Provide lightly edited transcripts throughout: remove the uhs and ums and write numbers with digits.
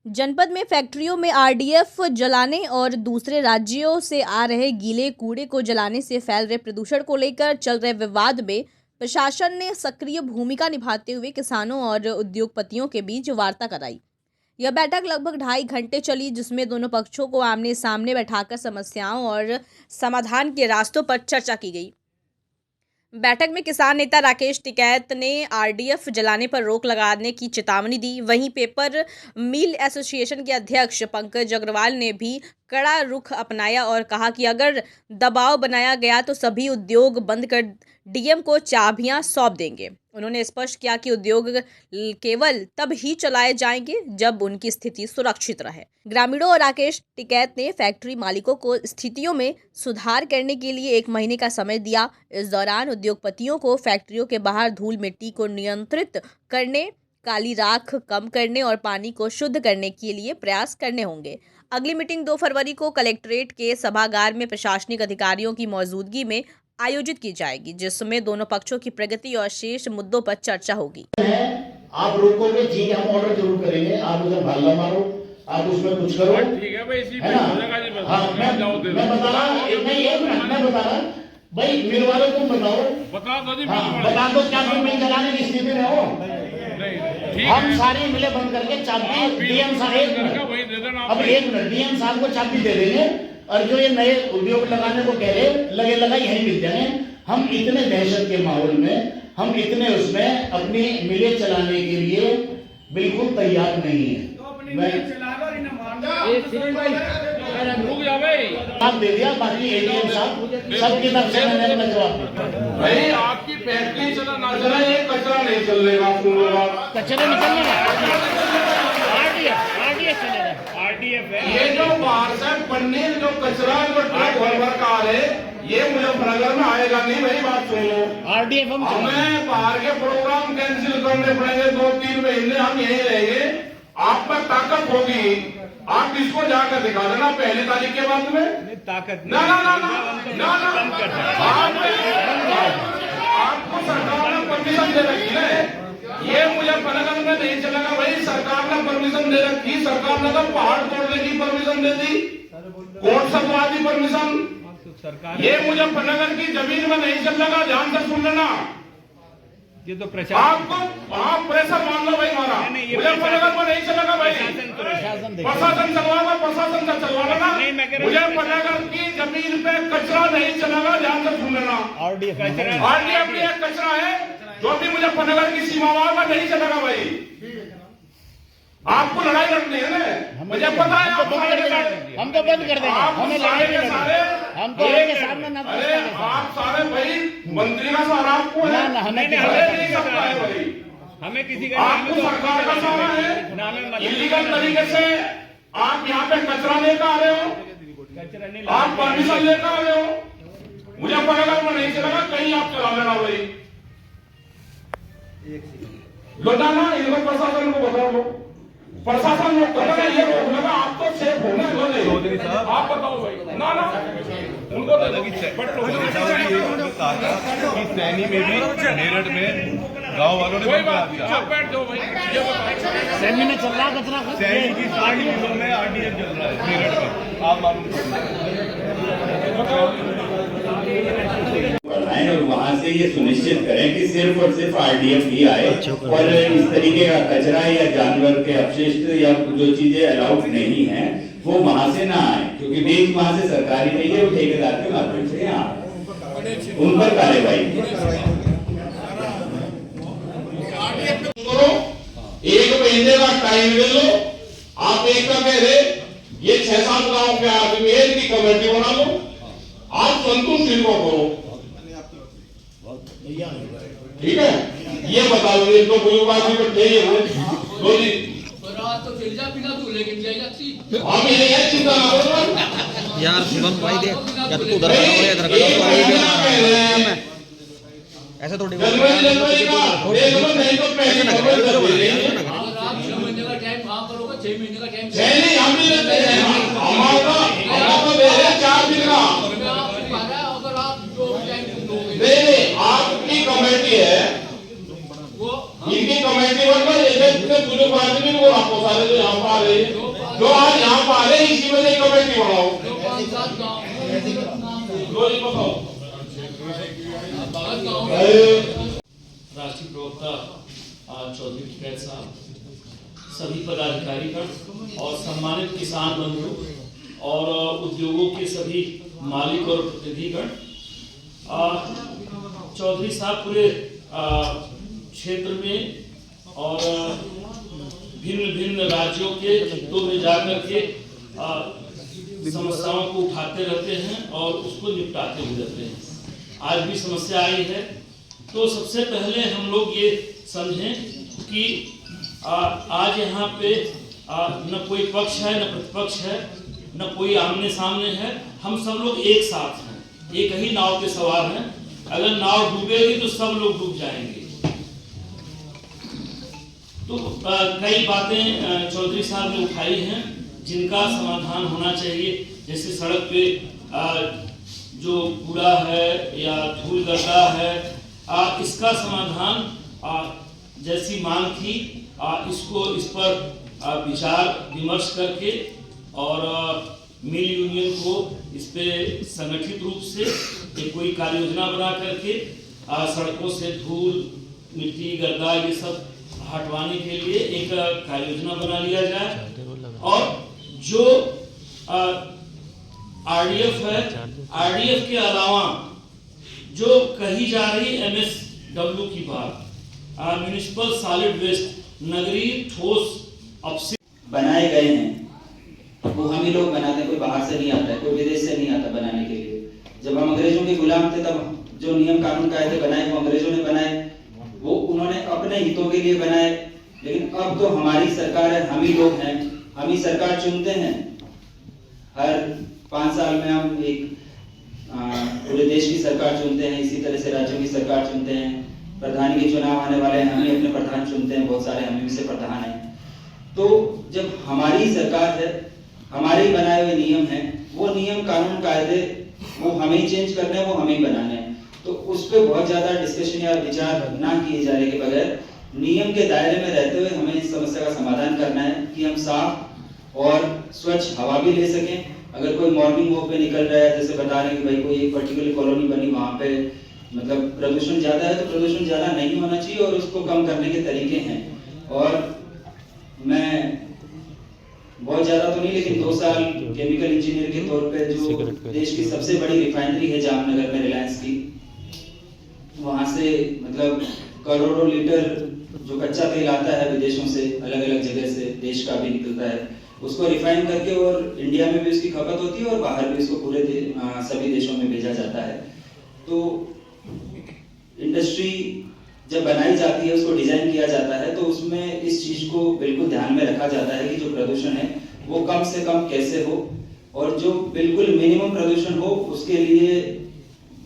जनपद में फैक्ट्रियों में आरडीएफ जलाने और दूसरे राज्यों से आ रहे गीले कूड़े को जलाने से फैल रहे प्रदूषण को लेकर चल रहे विवाद में प्रशासन ने सक्रिय भूमिका निभाते हुए किसानों और उद्योगपतियों के बीच वार्ता कराई। यह बैठक लगभग 2.5 घंटे चली, जिसमें दोनों पक्षों को आमने सामने बैठाकर समस्याओं और समाधान के रास्तों पर चर्चा की गई। बैठक में किसान नेता राकेश टिकैत ने आरडीएफ जलाने पर रोक लगाने की चेतावनी दी। वहीं पेपर मिल एसोसिएशन के अध्यक्ष पंकज अग्रवाल ने भी कड़ा रुख अपनाया और कहा कि अगर दबाव बनाया गया तो सभी उद्योग बंद कर डीएम को चाबियां सौंप देंगे। उन्होंने स्पष्ट किया कि उद्योग केवल तब ही चलाए जाएंगे जब उनकी स्थिति सुरक्षित रहे। ग्रामीणों और राकेश टिकैत ने फैक्ट्री मालिकों को स्थितियों में सुधार करने के लिए 1 महीने का समय दिया। इस दौरान उद्योगपतियों को फैक्ट्रियों के बाहर धूल मिट्टी को नियंत्रित करने, काली राख कम करने और पानी को शुद्ध करने के लिए प्रयास करने होंगे। अगली मीटिंग 2 फरवरी को कलेक्ट्रेट के सभागार में प्रशासनिक अधिकारियों की मौजूदगी में आयोजित की जाएगी, जिसमें दोनों पक्षों की प्रगति और शेष मुद्दों पर चर्चा होगी। आप रोकोगे जी, हम ऑर्डर जरूर करेंगे। आप उधर भाला मारो, आप उसमें कुछ करो, ठीक है भाई, इसी पे हाँ, मैं बता रहा मैं बता रहा भाई, मेरे वाले तुम बताओ, बता दो क्या तुम मिल चलाने की स्थिति में हो। हम सारे मिले बंद करके चाबी डीएम साहब, अब 1 मिनट डीएम साहब को चाबी दे देंगे और जो ये नए उद्योग लगाने को कह रहे लगे लगा यही मिल जाए। हम इतने दहशत के माहौल में, हम इतने उसमें अपनी मिले चलाने के लिए बिल्कुल तैयार नहीं है। आप दे दिया, बाकी एडीएम साहब सबकी तरफ से मैंने अपना जवाब भाई, आपकी फैक्ट्री चला ना चला, ये कचरा नहीं चलेगा, कचरा निकलने ये जो बाहर से पन्नी जो कचरा जो ट्रक भर का है, ये मुजफ्फरनगर में आएगा नहीं। भाई बात सुनो, आरडीएफ हमें बाहर के प्रोग्राम कैंसिल करने पड़ेंगे, 2-3 महीने हम यहीं रहेंगे। आप में ताकत होगी, आप इसको जाकर दिखा देना पहली तारीख के बाद में। ताकत ना ना ना ना ना ना, आपको सरकार ने परमिशन दे रखी है, ये मुजफ्फरनगर में नहीं चलेगा भाई। सरकार ने परमिशन दे रखी, सरकार ने तो पहाड़ तोड़ने की परमिशन दे दी, कोर्ट से दवा दी परमिशन। ये मुजफ्फरनगर की जमीन में नहीं चलेगा, ध्यान से सुन लेना। ये तो आपको आप प्रेशर मान लो भाई हमारा, मुजफ्फरनगर में नहीं चलेगा भाई। प्रशासन चलवाना, प्रशासन से चलवा लेना। मुजफ्फरनगर की जमीन पे कचरा नहीं चलेगा, ध्यान से सुन लेना। आरडीएफ भी एक कचरा है जो भी मुजफ्फरनगर की सीमाओं में नहीं चलेगा भाई। आपको लड़ाई लड़नी है ना, मुझे पता है। हम तो बंद कर देंगे, हमें लड़ाई सारे हम तो के सामने ना। अरे आप सारे भाई मंत्री का सहारा आपको है, हमें नहीं सकता है भाई, हमें किसी का आपको सरकार का सहारा है। इलीगल तरीके से आप यहाँ पे कचरा लेकर आ रहे हो, आप परमिशन लेकर आ रहे हो। मुजफ्फरनगर में नहीं चलेगा, कहीं आप चला लेना भाई। लौटाना इनको प्रशासन को बताओ, प्रशासन लोग पता ये रोक लगा, आप तो सेफ हो ना। आप बताओ भाई, ना ना उनको सैनी में भी मेरठ में गांव वालों ने सैनी में चल रहा कचरा, सैनी की 60 किलो में आरडीएफ चल रहा है मेरठ में, आप मालूम और वहाँ से ये सुनिश्चित करें कि सिर्फ और सिर्फ आरडीएफ ही आए और इस तरीके का कचरा या जानवर के अपशिष्ट या जो चीजें अलाउड नहीं है वो वहाँ से ना आए, क्योंकि बीज वहाँ से सरकारी नहीं है, वो ठेकेदार के माध्यम से यहाँ उन पर कार्रवाई करो। 1 महीने का टाइम ले लो। आप एक का कह रहे ये 6-7 गाँव के आदमी की कमेटी बना लो, आप संतुष्ट इनको करो, ठीक है। ये बता दो, तो बुजुर्गवासी को चाहिए दो जी तो चल जा बिना तू लेकिन जाएगा। हम ये चिंता ना करो यार, शुभम भाई दे या तो उधर खड़ा हो या इधर खड़ा हो, ऐसा थोड़ी जनवरी का देख लो, नहीं तो पहले आप 6 महीने का टाइम वहां करोगे, 6 महीने का टाइम नहीं हम नहीं लेते हैं, हमारा दे रहे 4 दिन का। अगर आप जो टाइम दोगे नहीं, आपकी कमेटी है, इनकी कमेटी बनकर बुजुर्ग आदमी को आपको सारे जो यहाँ पर आ रहे हैं, जो आज यहाँ पर आ रहे हैं, इसी में से कमेटी बनाओ। जो 5-7 गाँव जो ये बताओ भगत गाँव राष्ट्रीय प्रवक्ता चौधरी टिकैत साहब, सभी पदाधिकारीगण और सम्मानित किसान बंधु और उद्योगों के सभी मालिक और प्रतिनिधिगण, चौधरी साहब पूरे क्षेत्र में और भिन्न भिन्न राज्यों के खित्तों में जाकर के समस्याओं को उठाते रहते हैं और उसको निपटाते भी रहते हैं। आज भी समस्या आई है तो सबसे पहले हम लोग ये समझें कि आज यहाँ पे न कोई पक्ष है न प्रतिपक्ष है, न कोई आमने सामने है, हम सब लोग एक साथ हैं, एक ही नाव पे सवार हैं। अगर नाव डूबेगी तो सब लोग डूब जाएंगे। तो कई बातें चौधरी साहब ने उठाई हैं जिनका समाधान होना चाहिए, जैसे सड़क पे जो कूड़ा है या धूल गड्ढा है, इसका समाधान जैसी मांग थी, इस पर विचार विमर्श करके और मिल यूनियन को इस पे संगठित रूप से एक कोई कार्य योजना बना करके सड़कों से धूल मिट्टी गर्दा ये सब हटवाने के लिए एक कार्य योजना बना लिया जाए। और जो आरडीएफ है, आरडीएफ के अलावा जो कही जा रही MSW की बात, म्युनिसिपल सॉलिड वेस्ट, नगरीय ठोस अपशिष्ट बनाए गए हैं, वो हम ही लोग बनाते हैं, कोई बाहर से नहीं आता है, कोई विदेश से नहीं आता बनाने के लिए। जब हम अंग्रेजों के गुलाम थे तब जो नियम कानून कायदे बनाए वो अंग्रेजों ने बनाए, वो उन्होंने अपने हितों के लिए बनाए। लेकिन अब तो हमारी सरकार है, हम ही लोग हैं, हम ही सरकार चुनते हैं। हर 5 साल में हम एक पूरे देश की सरकार चुनते हैं, इसी तरह से राज्यों की सरकार चुनते हैं। प्रधान के चुनाव आने वाले हैं, हम ही अपने प्रधान चुनते हैं, बहुत सारे हम ही से प्रधान हैं। तो जब हमारी सरकार है, हमारे ही बनाए हुए नियम हैं, वो नियम कानून कायदे वो हमें ही चेंज करने हैं, वो हमें ही बनाने हैं। तो उस पर बहुत ज्यादा डिस्कशन या विचार ना किए जाने के बगैर नियम के दायरे में रहते हुए हमें इस समस्या का समाधान करना है कि हम साफ और स्वच्छ हवा भी ले सकें। अगर कोई मॉर्निंग वॉक पे निकल रहा है, जैसे बता रहे हैं कि भाई कोई एक पर्टिकुलर कॉलोनी बनी, वहां पे मतलब प्रदूषण ज्यादा है, तो प्रदूषण ज्यादा नहीं होना चाहिए और उसको कम करने के तरीके हैं। और मैं बहुत ज्यादा तो नहीं, लेकिन 2 साल केमिकल इंजीनियर के तौर पे जो देश की सबसे बड़ी रिफाइनरी है जामनगर में रिलायंस की, वहां से मतलब करोड़ों लीटर जो कच्चा तेल आता है विदेशों से, अलग अलग जगह से, देश का भी निकलता है, उसको रिफाइन करके और इंडिया में भी उसकी खपत होती है और बाहर भी इसको पूरे सभी देशों में भेजा जाता है। तो इंडस्ट्री जब बनाई जाती है, उसको डिजाइन किया जाता है, तो उसमें इस चीज को बिल्कुल ध्यान में रखा जाता है कि जो प्रदूषण है वो कम से कम कैसे हो, और जो बिल्कुल मिनिमम प्रदूषण हो उसके लिए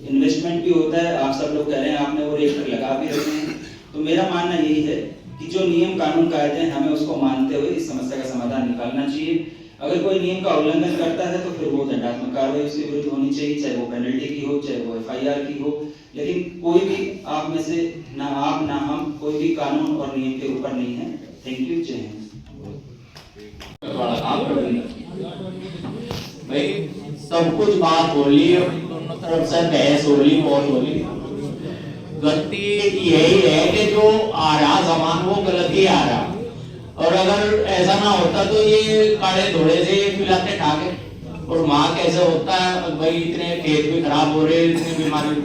इन्वेस्टमेंट भी होता है। आप सब लोग कह रहे हैं, आपने वो रिएक्टर लगा भी रखे हैं। तो मेरा मानना यही है कि जो नियम कानून कायदे हैं, हमें उसको मानते हुए इस समस्या का समाधान निकालना चाहिए। अगर कोई नियम का उल्लंघन करता है तो फिर वो दंडात्मक कार्रवाई उसके विरुद्ध होनी चाहिए, चाहे वो पेनल्टी की हो, चाहे वो FIR की हो। लेकिन कोई भी आप में से, ना आप ना हम, कोई भी कानून और नियम के ऊपर नहीं है। Thank you. जय हिंद। भाई सब कुछ बात हो ली, बहस हो ली, बहुत हो ली। गलती यही है कि जो आ रहा सामान वो गलत ही आ रहा, और अगर ऐसा ना होता तो ये काले धोड़े से पिलाते ठाके, और वहां कैसे होता है भाई, इतने खेत भी खराब हो रहे, इतनी बीमारी।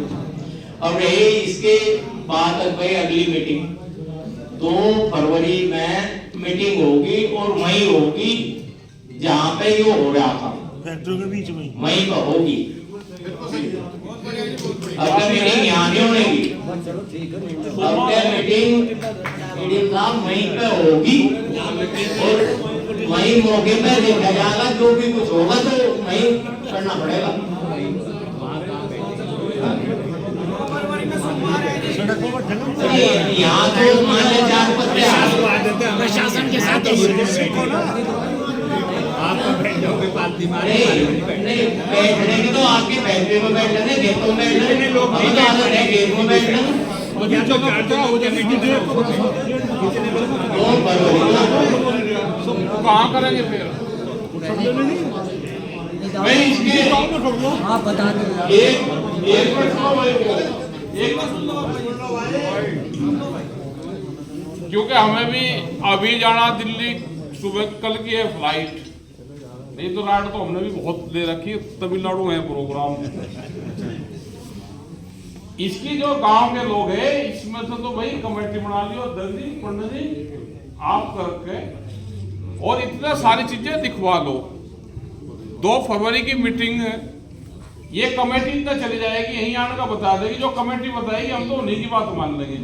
अब रही इसके बाद भाई अगली मीटिंग 2 फरवरी में मीटिंग होगी, और वही होगी जहाँ पे ये हो रहा था, फैक्ट्रियों के बीच में वहीं पर होगी। अब मीटिंग यहाँ नहीं होगी, अब मीटिंग नाम वहीं पे होगी, और वहीं मौके पे देखा जाएगा, जो भी कुछ होगा तो वहीं करना पड़ेगा। यहाँ तो मान ले 4 पत्ते प्रशासन के साथ आपका बैठ जाओगे, नहीं बैठने की तो आपके फैक्ट्री में बैठ लेने, खेतों में बैठ लेने, लोग खेत में बैठ लेने। 2 फरवरी तो कहाँ करेंगे फिर? नहीं इसके आप बता दो। एक मिनट सुनो भाई को, एक मिनट सुनो। क्योंकि हमें भी अभी जाना दिल्ली, सुबह कल की है फ्लाइट, नहीं तो राइड तो हमने भी बहुत ले रखी है, तमिलनाडु है प्रोग्राम। इसकी जो गांव के लोग हैं इसमें से तो भाई कमेटी बना लियो, दर्जी पंडित जी आप करके, और इतना सारी चीजें दिखवा लो। 2 फरवरी की मीटिंग है, ये कमेटी इतना चली जाएगी, यहीं आने का बता देगी, जो कमेटी बताएगी हम तो उन्हीं की बात मान लेंगे,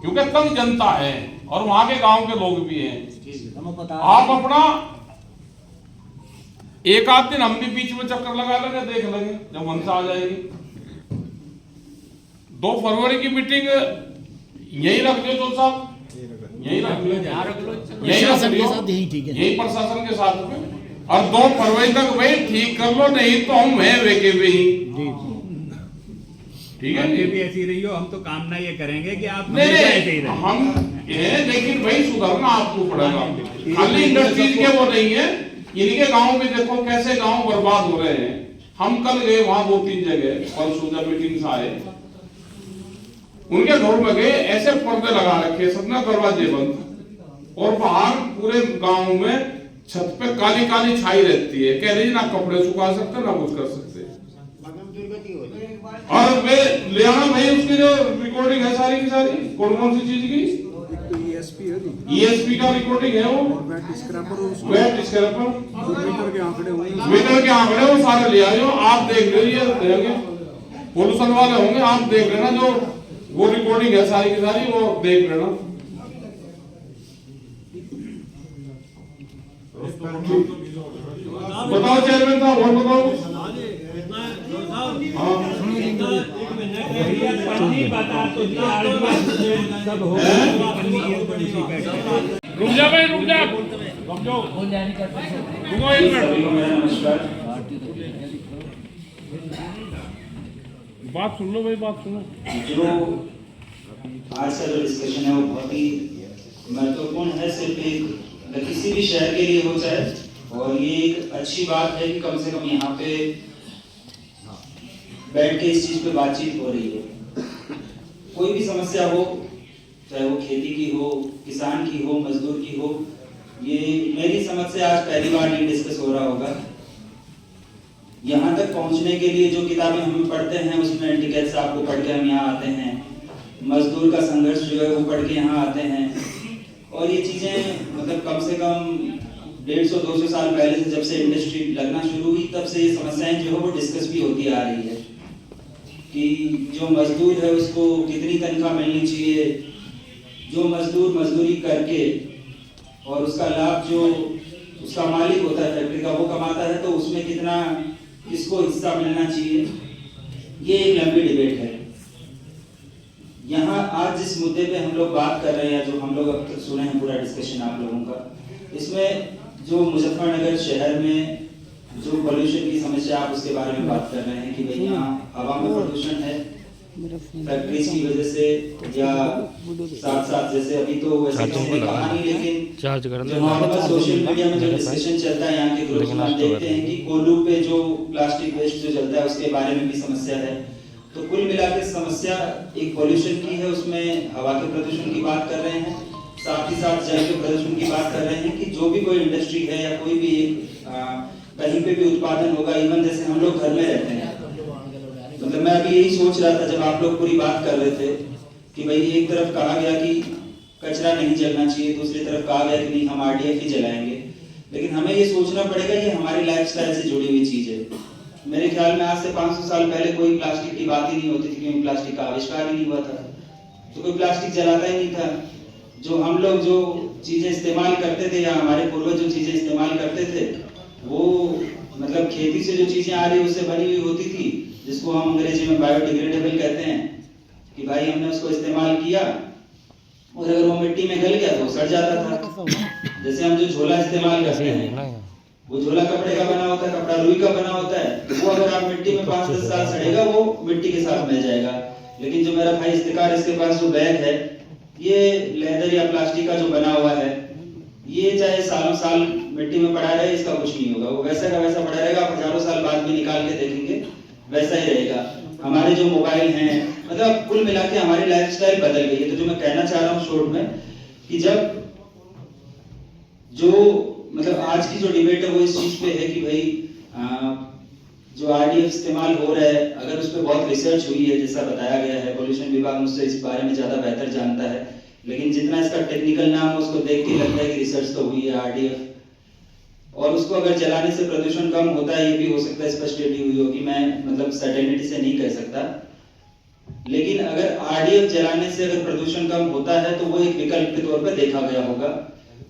क्योंकि तंग जनता है और वहां के गांव के लोग भी हैं। आप अपना एक आध दिन हम भी बीच में चक्कर लगा लेंगे, देख लेंगे जब मनसा आ जाएगी। 2 फरवरी की मीटिंग यही रख दो तो साहब, यही रख लो, यही प्रशासन के साथ में, और 2 फरवरी तक भाई ठीक कर लो, नहीं तो हम है वेके पे ही। ठीक है, ये भी ऐसी रही हो, हम तो कामना ये करेंगे कि आप नहीं हम ये, लेकिन भाई सुधरना आपको पड़ेगा, खाली इंडस्ट्रीज के वो नहीं है, इनके गांव में देखो कैसे गांव बर्बाद हो रहे हैं। हम कल गए वहां 2-3 जगह, परसों जब मीटिंग से आए, उनके घर में गए, ऐसे पर्दे लगा रखे, सबने दरवाजे बंद, और बाहर पूरे गांव में छत पे काली काली छाई रहती है, कह रही ना कपड़े सुखा सकते ना कुछ कर सकते। और वे ले आना भाई उसकी जो रिकॉर्डिंग है सारी की सारी, कौन सी चीज की, ESP का रिकॉर्डिंग है, वो वेट स्क्रैपर, मीटर के आंकड़े वो सारे ले आए, आप देख लीजिए, पोल्यूशन वाले होंगे, आप देख लेना, जो वो रिकॉर्डिंग है सारी की सारी, वो देख लेना। बताओ चेयरमैन साहब, और बताओ। रुक जा भाई, रुक जा, बात सुन लो भाई, बात सुनो। जो आज का जो डिस्कशन है वो बहुत ही महत्वपूर्ण है, सिर्फ एक किसी भी शहर के लिए हो जाए, और ये एक अच्छी बात है कि कम से कम यहाँ पे बैठ के इस चीज पे बातचीत हो रही है। कोई भी समस्या हो, चाहे वो खेती की हो, किसान की हो, मजदूर की हो, ये मेरी समझ से आज पहली बार ये डिस्कस हो रहा होगा। यहाँ तक पहुँचने के लिए जो किताबें हम पढ़ते हैं उसमें एंटिकेट साहब को पढ़ के हम यहाँ आते हैं, मजदूर का संघर्ष जो है वो पढ़ के यहाँ आते हैं, और ये चीजें मतलब कम से कम 150-200 साल पहले से, जब से इंडस्ट्री लगना शुरू हुई तब से ये समस्याएं जो है वो डिस्कस भी होती आ रही है कि जो मजदूर है उसको कितनी तनख्वाह मिलनी चाहिए, जो मजदूर मजदूरी करके और उसका लाभ जो उसका मालिक होता है फैक्ट्री का वो कमाता है, तो उसमें कितना किसको हिस्सा मिलना चाहिए, ये एक लंबी डिबेट है। यहाँ आज जिस मुद्दे पे हम लोग बात कर रहे हैं, जो हम लोग अब तक सुने हैं पूरा डिस्कशन आप लोगों का, इसमें जो मुजफ्फरनगर शहर में जो पोल्यूशन की समस्या, आप उसके बारे में बात कर रहे हैं कि भाई यहाँ हवा में प्रदूषण है फैक्ट्रीज की वजह से, या साथ साथ जैसे अभी तो वैसे किसी ने कहा नहीं, लेकिन जो हमारे पास सोशल मीडिया में जो डिस्कशन चलता है यहाँ के ग्रुप में, हम देखते हैं कि कोल्लू पे जो प्लास्टिक वेस्ट जो चलता है उसके बारे में भी समस्या है। तो कुल मिलाकर समस्या एक पोल्यूशन की है, उसमें हवा के प्रदूषण की बात कर रहे हैं, साथ ही साथ जल के प्रदूषण की बात कर रहे हैं कि जो भी कोई इंडस्ट्री है या कोई भी कहीं पे भी उत्पादन होगा, इवन जैसे हम लोग घर में रहते हैं, मतलब मैं अभी यही सोच रहा था जब आप लोग पूरी बात कर रहे थे कि भाई एक तरफ कहा गया कि कचरा नहीं जलना चाहिए, दूसरी तरफ कहा गया कि नहीं हम RDF ही जलाएंगे, लेकिन हमें ये सोचना पड़ेगा ये हमारी लाइफस्टाइल से जुड़ी हुई चीज है। मेरे ख्याल में आज से 500 साल पहले कोई प्लास्टिक की बात ही नहीं होती थी, क्योंकि प्लास्टिक का आविष्कार ही नहीं हुआ था, तो कोई प्लास्टिक जलाता ही नहीं था। जो हम लोग जो चीजें इस्तेमाल करते थे या हमारे पूर्वज जो चीजें इस्तेमाल करते थे वो मतलब खेती से जो चीजें आ रही उससे बनी हुई होती थी, जिसको हम अंग्रेजी में बायोडिग्रेडेबल कहते हैं, कि भाई हमने उसको इस्तेमाल किया और अगर वो मिट्टी में गल गया तो सड़ जाता था। जैसे हम जो झोला इस्तेमाल करते हैं वो झोला कपड़े का बना होता है, कपड़ा रुई का बना होता है, वो अगर आप मिट्टी में 5-10 साल सड़ेगा वो मिट्टी के साथ मिल जाएगा। लेकिन जो मेरा भाई इफ्तिकार इसके पास जो बैग है ये लेदर या प्लास्टिक का जो बना हुआ है, ये चाहे सालों साल मिट्टी में पड़ा रहे, इसका कुछ नहीं होगा, वो वैसा का वैसा पड़ा रहेगा। आप हजारों साल बाद भी निकाल के देखेंगे वैसा ही रहेगा। हमारे जो मोबाइल हैं, मतलब कुल मिला के हमारी लाइफस्टाइल बदल गई है। तो जो मैं कहना चाह रहा हूँ शॉर्ट में, कि जब जो मतलब आज की जो डिबेट है वो इस चीज पे है कि भाई जो RDF इस्तेमाल हो रहा है, अगर उस पर बहुत रिसर्च हुई है जैसा बताया गया है, पॉल्यूशन विभाग मुझसे इस बारे में ज्यादा बेहतर जानता है, लेकिन जितना इसका टेक्निकल नाम है उसको देख के लगता है कि रिसर्च तो हुई है RDF, और उसको अगर जलाने से प्रदूषण कम होता है ये भी हो सकता है, इस पर स्टडी हुई होगी, मैं मतलब सर्टेनिटी से नहीं कह सकता। लेकिन अगर RDF जलाने से अगर प्रदूषण कम होता है तो वो एक विकल्प के तौर पर देखा गया होगा।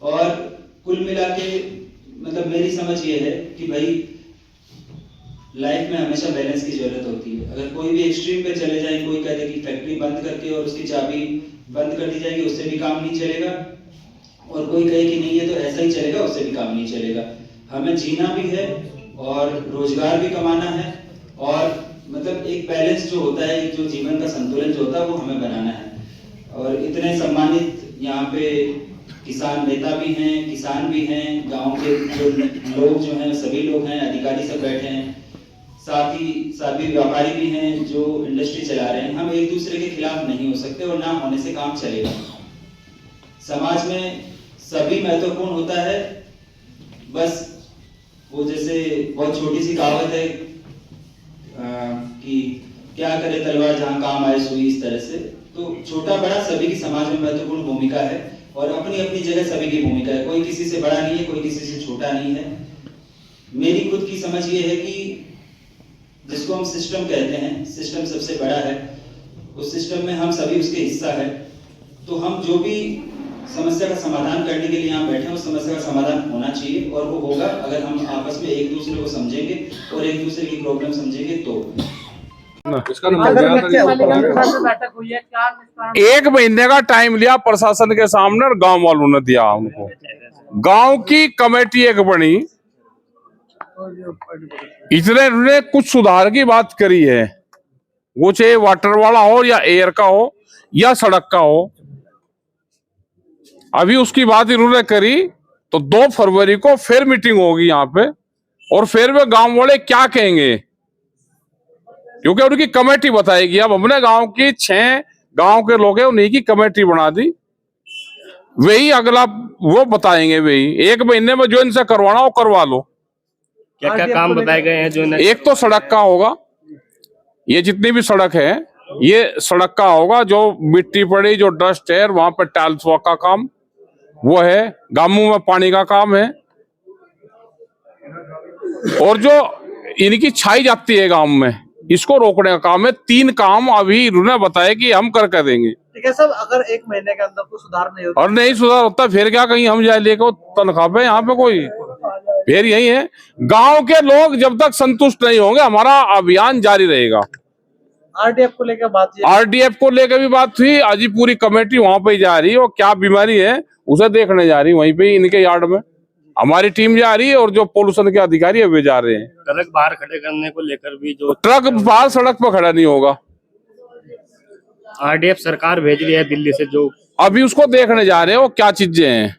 और कुल मिला के मतलब मेरी समझ ये है कि भाई लाइफ में हमेशा बैलेंस की जरूरत होती है। अगर कोई भी एक्सट्रीम पे चले जाए, कोई कहते कि फैक्ट्री बंद करके और उसकी चाबी बंद कर दी जाएगी, उससे भी काम नहीं चलेगा, और कोई कहे कि नहीं ये तो ऐसा ही चलेगा, उससे भी काम नहीं चलेगा। हमें जीना भी है और रोजगार भी कमाना है, और मतलब एक बैलेंस जो होता है, एक जो जीवन का संतुलन जो होता है वो हमें बनाना है। और इतने सम्मानित यहाँ पे किसान नेता भी हैं, किसान भी हैं, गांव के जो लोग जो हैं सभी लोग हैं, अधिकारी सब बैठे हैं, साथ ही सभी व्यापारी भी हैं जो इंडस्ट्री चला रहे हैं। हम एक दूसरे के खिलाफ नहीं हो सकते और ना होने से काम चलेगा। समाज में सभी महत्वपूर्ण होता है, बस वो जैसे बहुत छोटी सी कहावत है कि क्या करे तलवार जहां काम आए सुई, इस तरह से। तो छोटा बड़ा सभी की समाज में महत्वपूर्ण भूमिका है, और अपनी अपनी जगह सभी की भूमिका है। कोई किसी से बड़ा नहीं है, कोई किसी से छोटा नहीं है। मेरी खुद की समझ ये है कि जिसको हम सिस्टम कहते हैं, सिस्टम सबसे बड़ा है, उस सिस्टम में हम सभी उसके हिस्सा है। तो हम जो भी समस्या का समाधान करने के लिए यहाँ बैठे हैं, उस समस्या का समाधान होना चाहिए, और वो होगा अगर हम आपस में एक दूसरे को समझेंगे और एक दूसरे की प्रॉब्लम समझेंगे तो। इसका नंबर बैठक हुई है, क्या निष्कर्ष? 1 महीने का टाइम लिया प्रशासन के सामने और गांव वालों ने दिया उनको। गांव की कमेटी एक बनी, इतने उन्होंने कुछ सुधार की बात करी है, वो चाहे वाटर वाला हो या एयर का हो या सड़क का हो। अभी उसकी बात इन्होंने करी तो 2 फरवरी को फिर मीटिंग होगी यहाँ पे, और फिर वे गांव वाले क्या कहेंगे, क्योंकि उनकी कमेटी बताएगी। अब हमने गांव की 6 गांव के लोग हैं, उन्हीं की कमेटी बना दी, वही अगला वो बताएंगे। वही 1 महीने में जो इनसे करवाना हो करवा लो। क्या क्या काम बताए गए हैं? जो एक तो सड़क का होगा, ये जितनी भी सड़क है ये सड़क का होगा। जो मिट्टी पड़ी, जो डस्ट है, वहां पर टाइल्स वर्क का काम वो है। गांवों में पानी का काम है, और जो इनकी छाई जाती है गांव में, इसको रोकने का काम है। 3 काम अभी इन्होंने बताया कि हम कर देंगे। ठीक है सब, अगर 1 महीने के अंदर कोई सुधार नहीं होता और नहीं सुधार होता फिर क्या, कहीं हम जाए लेकर तनख्वाह पे यहाँ पे कोई, फिर यही है। गांव के लोग जब तक संतुष्ट नहीं होंगे हमारा अभियान जारी रहेगा। RDF को लेकर बात, RDF को लेकर भी बात हुई। आज ही पूरी कमेटी वहां पे जा रही है, और क्या बीमारी है उसे देखने जा रही है, वहीं पे इनके यार्ड में हमारी टीम जा रही है, और जो पोल्यूशन के अधिकारी है वे जा रहे हैं। ट्रक बाहर खड़े करने को लेकर भी जो ट्रक बाहर सड़क पर खड़ा नहीं होगा। RDF सरकार भेज रही है दिल्ली से, जो अभी उसको देखने जा रहे हैं वो क्या चीजें हैं,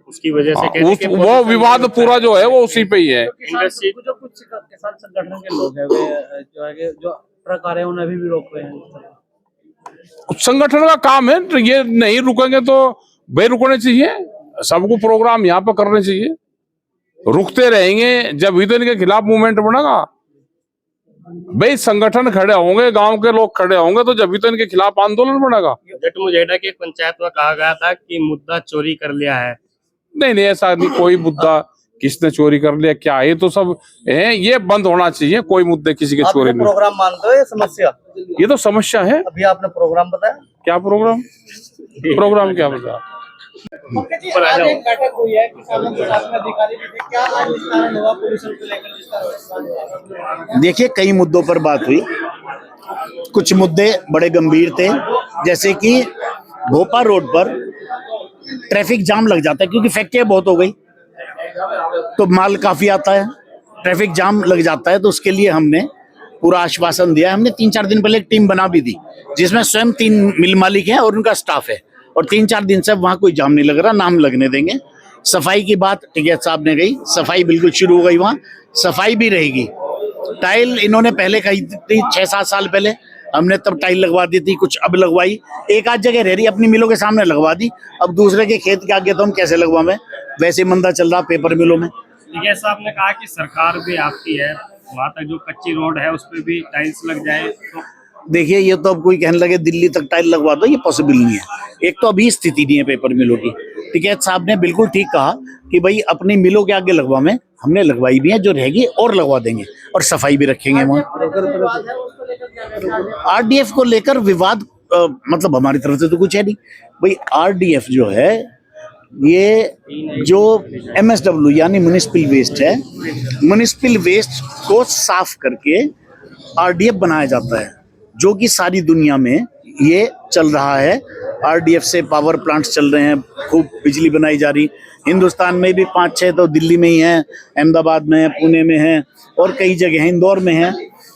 उसकी वजह से वो विवाद पूरा जो है वो उसी पे ही है। इंडस्ट्री जो कुछ किसान संगठन के लोग हैं वे जो ट्रक आ रहे हैं उन्हें अभी भी रोक रहे हैं। संगठन का काम है, तो ये नहीं रुकेंगे तो भाई रुकने चाहिए। सबको प्रोग्राम यहाँ पे करने चाहिए। रुकते रहेंगे जब भी तो इनके खिलाफ मूवमेंट बनेगा। भाई संगठन खड़े होंगे, गांव के लोग खड़े होंगे, तो जब भी तो इनके खिलाफ आंदोलन बनेगा। जट मुजेड़ा की एक पंचायत में कहा गया था कि मुद्दा चोरी कर लिया है। नहीं, ऐसा नहीं, कोई मुद्दा किसने चोरी कर लिया क्या है, ये तो सब है, ये बंद होना चाहिए। कोई मुद्दे किसी के चोरी नहीं। प्रोग्राम मानते हो ये समस्या? ये तो समस्या है। अभी आपने प्रोग्राम बताया, क्या प्रोग्राम? प्रोग्राम क्या बताया? आज एक बैठक हुई है किसानों के साथ में, अधिकारी भी थे, क्या आज निस्तारण हुआ पोल्यूशन को लेकर? देखिए कई मुद्दों पर बात हुई, कुछ मुद्दे बड़े गंभीर थे, जैसे कि भोपाल रोड पर ट्रैफिक जाम लग जाता है क्योंकि फैक्ट्रियां बहुत हो गई, तो माल काफी आता है, ट्रैफिक जाम लग जाता है। तो उसके लिए हमने पूरा आश्वासन दिया। हमने 3-4 दिन पहले एक टीम बना भी दी, जिसमें स्वयं 3 मिल मालिक हैं और उनका स्टाफ है, और 3-4 दिन से वहां कोई जाम नहीं लग रहा, ना हम लगने देंगे। सफाई की बात टिकैत साहब ने कही, सफाई बिल्कुल शुरू हो गई, वहाँ सफाई भी रहेगी। टाइल इन्होंने पहले कही थी 6-7 साल पहले, हमने तब टाइल लगवा दी थी, कुछ अब लगवाई, एक आध जगह रह रही, अपनी मिलों के सामने लगवा दी, अब दूसरे के खेत के आगे तो हम कैसे लगवाएं, वैसे मंदा चल रहा पेपर मिलों में। टिकैत साहब ने कहा कि सरकार भी आपकी है, वहाँ तक जो कच्ची रोड है उस पर भी टाइल्स लग जाए तो देखिए ये तो अब कोई कहने लगे दिल्ली तक टाइल लगवा दो, ये पॉसिबल नहीं है। एक तो अभी स्थिति नहीं है पेपर मिलों की। टिकैत साहब ने बिल्कुल ठीक कहा कि भाई अपनी मिलों के आगे लगवाएं, हमने लगवाई भी है, जो रहेगी और लगवा देंगे और सफाई भी रखेंगे वहाँ। आरडीएफ को लेकर विवाद मतलब हमारी तरफ से तो कुछ है नहीं भाई। आरडीएफ जो है ये जो MSW यानी म्युनिसिपल वेस्ट है, म्युनिसिपल वेस्ट को साफ करके आरडीएफ बनाया जाता है, जो कि सारी दुनिया में ये चल रहा है। आरडीएफ से पावर प्लांट्स चल रहे हैं, खूब बिजली बनाई जा रही। हिंदुस्तान में भी 5-6 तो दिल्ली में ही है, अहमदाबाद में है, पुणे में है और कई जगह है, इंदौर में है।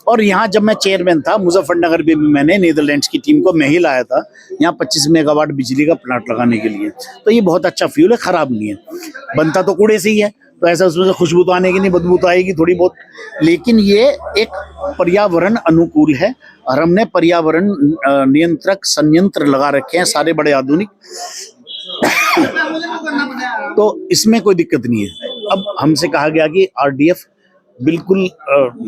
और यहाँ जब मैं चेयरमैन था मुजफ्फरनगर में भी मैंने नीदरलैंड्स की टीम को मैं ही लाया था यहाँ 25 मेगावाट बिजली का प्लांट लगाने के लिए। तो ये बहुत अच्छा फ्यूल है, खराब नहीं है, बनता तो कूड़े से ही है, तो ऐसा उसमें से खुशबू तो आने की नहीं, बदबू तो आएगी थोड़ी बहुत, लेकिन ये एक पर्यावरण अनुकूल है और हमने पर्यावरण नियंत्रक संयंत्र लगा रखे हैं सारे बड़े आधुनिक। तो इसमें कोई दिक्कत नहीं है। अब हमसे कहा गया कि आरडीएफ बिल्कुल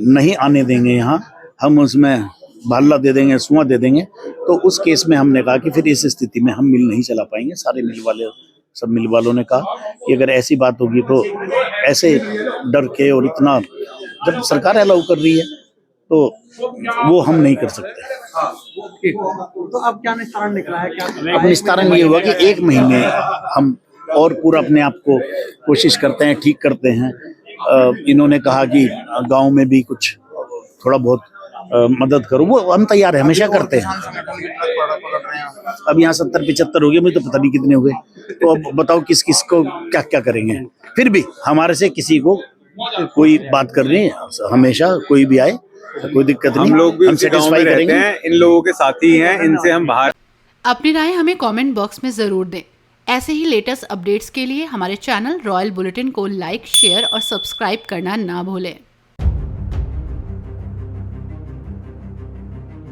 नहीं आने देंगे यहाँ, हम उसमें भाला दे देंगे, सुआ दे देंगे, तो उस केस में हमने कहा कि फिर इस स्थिति में हम मिल नहीं चला पाएंगे। सारे मिल वाले सब मिल वालों ने कहा कि अगर ऐसी बात होगी तो ऐसे डर के और इतना जब सरकार अलाउ कर रही है तो वो हम नहीं कर सकते। तो अब क्या निस्तारण निकला है? क्या अब निस्तारण ये हुआ कि 1 महीने हम और पूरा अपने आप को कोशिश करते हैं, ठीक करते हैं। इन्होंने कहा कि गांव में भी कुछ थोड़ा बहुत मदद करो, वो हम तैयार है, हमेशा करते हैं। अब यहाँ 70-75 हो गए, मुझे तो पता नहीं कितने हुए, तो अब बताओ किस किस को क्या क्या करेंगे। फिर भी हमारे से किसी को कोई बात करनी है, हमेशा कोई भी आए कोई दिक्कत नहीं, हम लोग भी हम उसी गांव में सेटिस्फाई रहते करेंगे। हैं, इन लोगों के साथी हैं, इनसे हम बाहर। अपनी राय हमें कमेंट बॉक्स में ज़रूर दें। ऐसे ही लेटेस्ट अपडेट्स के लिए हमारे चैनल रॉयल बुलेटिन को लाइक, शेयर और सब्सक्राइब करना ना भूलें।